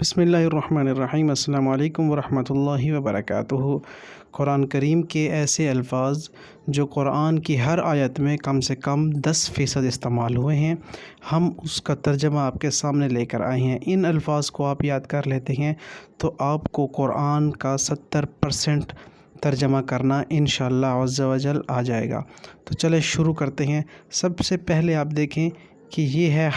بسم اللہ الرحمن الرحیم۔ السلام علیکم ورحمۃ اللہ وبرکاتہ۔ قرآن کریم کے ایسے الفاظ جو قرآن کی ہر آیت میں کم سے کم 10% استعمال ہوئے ہیں، ہم اس کا ترجمہ آپ کے سامنے لے کر آئے ہیں۔ ان الفاظ کو آپ یاد کر لیتے ہیں تو آپ کو قرآن کا 70% ترجمہ کرنا انشاءاللہ عز و جل آ جائے گا۔ تو چلے شروع کرتے ہیں۔ سب سے پہلے آپ دیکھیں کہ یہ ہے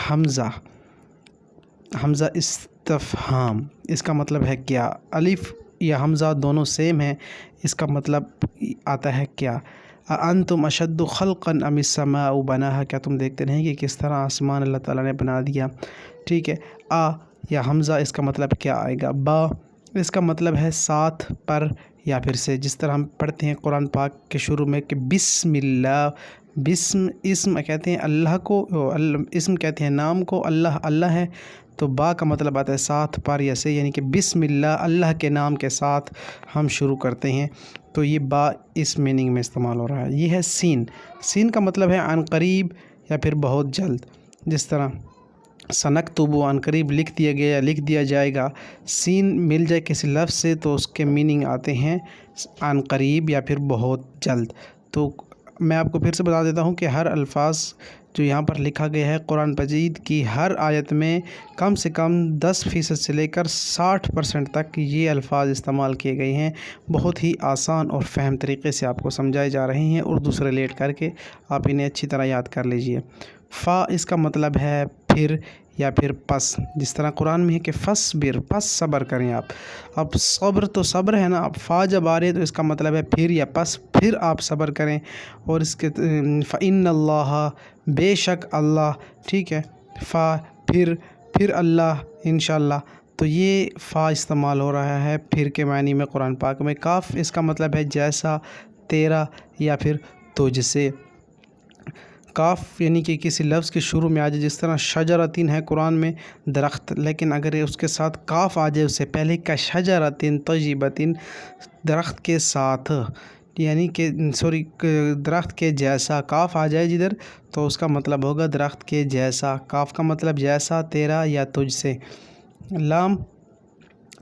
حمزہ استفہام۔ اس کا مطلب ہے کیا؟ الف یا حمزہ دونوں سیم ہیں، اس کا مطلب آتا ہے کیا؟ انتم اشد خلقا ام السماء بناها، کیا تم دیکھتے نہیں کہ کس طرح آسمان اللہ تعالیٰ نے بنا دیا؟ ٹھیک ہے۔ یا حمزہ اس کا مطلب کیا آئے گا؟ با اس کا مطلب ہے ساتھ، پر یا پھر سے، جس طرح ہم پڑھتے ہیں قرآن پاک کے شروع میں کہ بسم اللہ، اسم کہتے ہیں اللہ کو، اسم کہتے ہیں نام کو، اللہ ہے، تو با کا مطلب آتا ہے ساتھ، پر یا سے، یعنی کہ بسم اللہ، اللہ کے نام کے ساتھ ہم شروع کرتے ہیں، تو یہ با اس میننگ میں استعمال ہو رہا ہے۔ یہ ہے سین کا مطلب ہے عن قریب یا پھر بہت جلد، جس طرح سنکتب عن قریب لکھ دیا جائے گا۔ سین مل جائے کسی لفظ سے تو اس کے میننگ آتے ہیں عن قریب یا پھر بہت جلد۔ تو میں آپ کو پھر سے بتا دیتا ہوں کہ ہر الفاظ جو یہاں پر لکھا گیا ہے قرآن مجید کی ہر آیت میں کم سے کم 10% سے لے کر 60% تک یہ الفاظ استعمال کیے گئے ہیں۔ بہت ہی آسان اور فہم طریقے سے آپ کو سمجھائے جا رہے ہیں، اردو سے ریلیٹ کر کے آپ انہیں اچھی طرح یاد کر لیجئے۔ فا اس کا مطلب ہے پھر یا پھر پس، جس طرح قرآن میں ہے کہ فصبر، پس صبر کریں آپ۔ اب صبر تو صبر ہے نا، اب فا جب آ رہے ہے تو اس کا مطلب ہے پھر یا پس، پھر آپ صبر کریں۔ اور اس کے فإن اللہ، بے شک اللہ، ٹھیک ہے، فا پھر اللہ انشاءاللہ، تو یہ فا استعمال ہو رہا ہے پھر کے معنی میں قرآن پاک میں۔ کاف اس کا مطلب ہے جیسا، تیرا یا پھر تجھ سے۔ کاف یعنی کہ کسی لفظ کے شروع میں آ جائے، جس طرح شجرتن ہے قرآن میں درخت، لیکن اگر اس کے ساتھ کاف آ جائے اس سے پہلے، کا شجرتن طیبتن، درخت کے ساتھ، یعنی کہ درخت کے جیسا، کاف آ جائے جدھر تو اس کا مطلب ہوگا درخت کے جیسا۔ کاف کا مطلب جیسا، تیرا یا تجھ سے۔ لام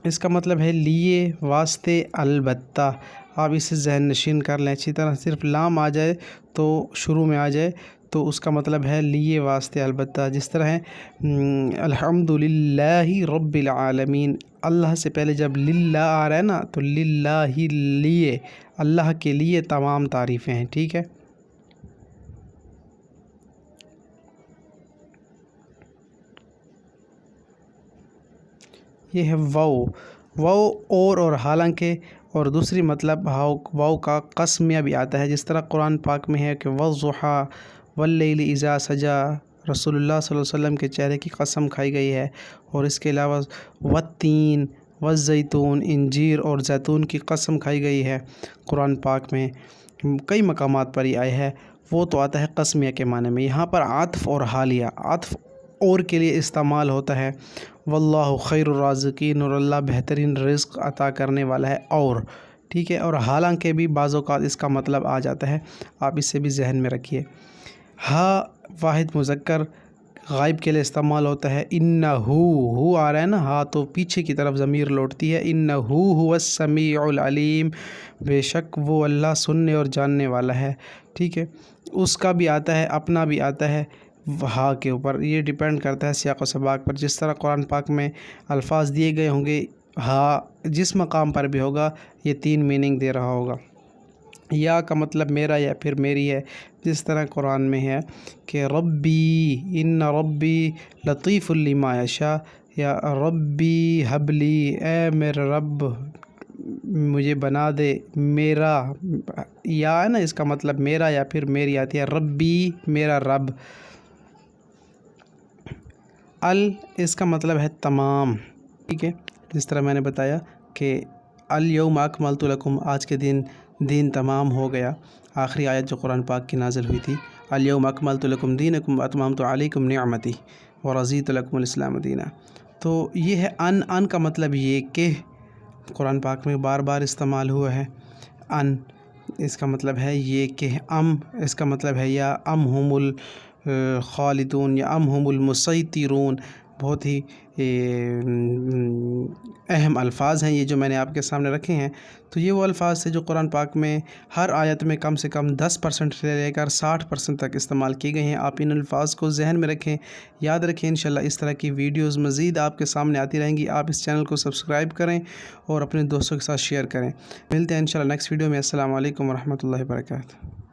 اس کا مطلب ہے لیے، واسطے، البتہ۔ آپ اسے ذہن نشین کر لیں اچھی طرح، صرف لام آ جائے تو شروع میں آ جائے تو اس کا مطلب ہے لیے، واسطے، البتہ۔ جس طرح ہے الحمدللہ رب العالمین، اللہ سے پہلے جب للہ آ رہا ہے نا تو للہ ہی، لیے، اللہ کے لیے تمام تعریفیں ہیں، ٹھیک ہے۔ یہ ہے وو اور حالانکہ، اور دوسری مطلب واو کا قسمیہ بھی آتا ہے، جس طرح قرآن پاک میں ہے کہ والضحیٰ واللیل اذا سجا، رسول اللہ صلی اللہ علیہ وسلم کے چہرے کی قسم کھائی گئی ہے۔ اور اس کے علاوہ والتین والزیتون، انجیر اور زیتون کی قسم کھائی گئی ہے قرآن پاک میں، کئی مقامات پر یہ آیا ہے۔ وہ تو آتا ہے قسمیہ کے معنی میں۔ یہاں پر عطف اور حالیہ، عطف اور کے لیے استعمال ہوتا ہے، واللہ خیر الرازقین، اور اللہ بہترین رزق عطا کرنے والا ہے، اور ٹھیک ہے۔ اور حالانکہ بھی بعض اوقات اس کا مطلب آ جاتا ہے، آپ اس سے بھی ذہن میں رکھیے۔ ہا واحد مذکر غائب کے لیے استعمال ہوتا ہے۔ انہو آ رہا ہے نا، ہا تو پیچھے کی طرف ضمیر لوٹتی ہے۔ انہو هو السمیع العلیم، بے شک وہ اللہ سننے اور جاننے والا ہے، ٹھیک ہے۔ اس کا بھی آتا ہے، اپنا بھی آتا ہے ہا کے اوپر، یہ ڈیپینڈ کرتا ہے سیاق و سباق پر۔ جس طرح قرآن پاک میں الفاظ دیے گئے ہوں گے، ہا جس مقام پر بھی ہوگا یہ 3 میننگ دے رہا ہوگا۔ یا کا مطلب میرا یا پھر میری ہے، جس طرح قرآن میں ہے کہ ربی ان ربی لطیف لما یشاء، یا ربی حبلی، اے میرے رب مجھے بنا دے، میرا، یا ہے نا اس کا مطلب میرا یا پھر میری آتی ہے، ربی میرا رب۔ اس کا مطلب ہے تمام، ٹھیک ہے، جس طرح میں نے بتایا کہ الیوم اکملت لکم، آج کے دین تمام ہو گیا۔ آخری آیت جو قرآن پاک کی نازل ہوئی تھی، الیوم اکملت لکم دینکم واتممت علیکم نعمتی ورضیت لکم الاسلام دینا۔ تو یہ ہے ان کا مطلب یہ کہ قرآن پاک میں بار بار استعمال ہوا ہے۔ ان اس کا مطلب ہے یہ کہ، اس کا مطلب ہے یا ہم الخالدون یا ہم المسیطرون، بہت ہی اہم الفاظ ہیں یہ جو میں نے آپ کے سامنے رکھے ہیں۔ تو یہ وہ الفاظ تھے جو قرآن پاک میں ہر آیت میں کم سے کم 10% سے لے کر 60% تک استعمال کی گئی ہیں۔ آپ ان الفاظ کو ذہن میں رکھیں، یاد رکھیں۔ انشاءاللہ اس طرح کی ویڈیوز مزید آپ کے سامنے آتی رہیں گی۔ آپ اس چینل کو سبسکرائب کریں اور اپنے دوستوں کے ساتھ شیئر کریں۔ ملتے ہیں انشاءاللہ نیکسٹ ویڈیو میں۔ السلام علیکم ورحمۃ اللہ وبرکاتہ۔